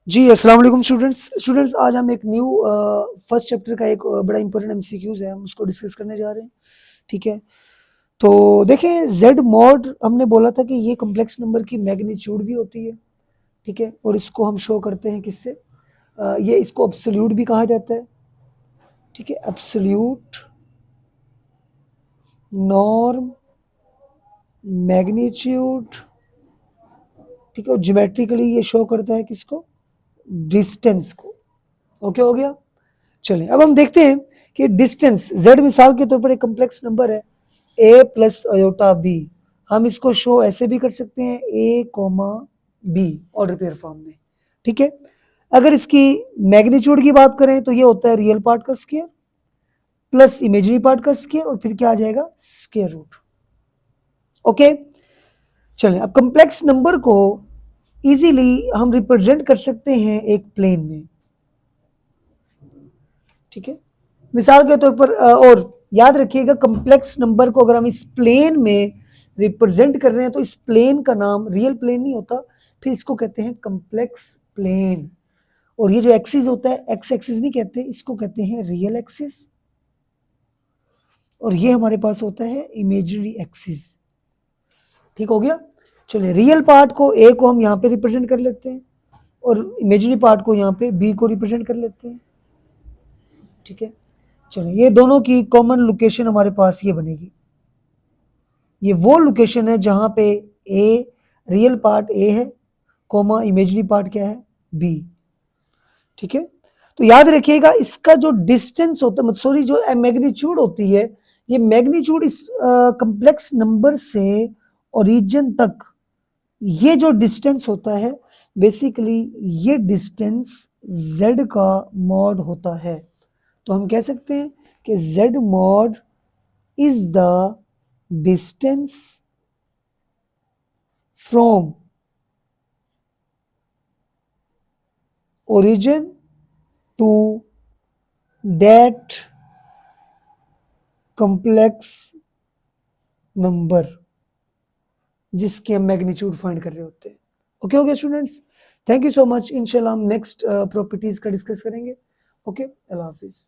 जी, अस्सलाम वालेकुम स्टूडेंट्स आज हम एक न्यू फर्स्ट चैप्टर का एक बड़ा इंपॉर्टेंट एमसीक्यूज़ है, हम उसको डिस्कस करने जा रहे हैं, ठीक है? तो देखें ज़ेड मॉड हमने बोला था कि ये कॉम्प्लेक्स नंबर की मैग्नीट्यूड भी होती है, ठीक है? और इसको हम शो करते हैं किससे? ये इसको एब्सोल्यूट भी कहा जाता है, ठीक है? एब्सोल्यूट नॉर्म मैग्नीट्यूड, ठीक है? और ज्योमेट्रिकली ये शो करता है किसको? डिस्टेंस को। ओके हो गया? चलें अब हम देखते हैं कि डिस्टेंस z मिसाल के तौर पर एक कॉम्प्लेक्स नंबर है a प्लस अयोटा b। हम इसको शो ऐसे भी कर सकते हैं a comma b order pair form में, ठीक है? अगर इसकी मैग्नीट्यूड की बात करें तो ये होता है रियल पार्ट का स्क्वायर प्लस इमेजिनरी पार्ट का स्क्वायर और फिर क्या आ जाएगा स्क्वायर रूट। ओके चलें अब कॉम्प्लेक्स नंबर को इजीली हम रिप्रेजेंट कर सकते हैं एक प्लेन में, ठीक है? मिसाल के तौर पर और याद रखिएगा कॉम्प्लेक्स नंबर को अगर हम इस प्लेन में रिप्रेजेंट कर रहे हैं तो इस प्लेन का नाम रियल प्लेन नहीं होता, फिर इसको कहते हैं कॉम्प्लेक्स प्लेन। और ये जो एक्सिस होता है एक्स एक्सिस नहीं कहते, इसको कहते हैं रियल एक्सिस। और ये हमारे पास होता है इमेजिनरी एक्सिस। ठीक हो गया? चलिए रियल पार्ट को ए को हम यहाँ पे रिप्रेजेंट कर लेते हैं और इमेजिनरी पार्ट को यहाँ पे बी को रिप्रेजेंट कर लेते हैं, ठीक है? चलिए ये दोनों की कॉमन लोकेशन हमारे पास ये बनेगी। ये वो लोकेशन है जहां पे ए रियल पार्ट ए है, कॉमा इमेजिनरी पार्ट क्या है बी, ठीक है? तो याद रखिएगा इसका जो डिस्टेंस होता है, सॉरी जो मैग्नीट्यूड होती है, ये मैग्नीट्यूड इस कॉम्प्लेक्स नंबर से ओरिजिन तक ये जो डिस्टेंस होता है बेसिकली ये डिस्टेंस z का मॉड होता है। तो हम कह सकते हैं कि z mod is the distance from origin to that complex number जिसके हम मैग्नीट्यूड फाइंड कर रहे होते हैं। ओके हो गया students? Thank you so much. इंशाल्लाह हम नेक्स्ट प्रॉपर्टीज का डिस्कस करेंगे। ओके, अल्लाह हाफिज।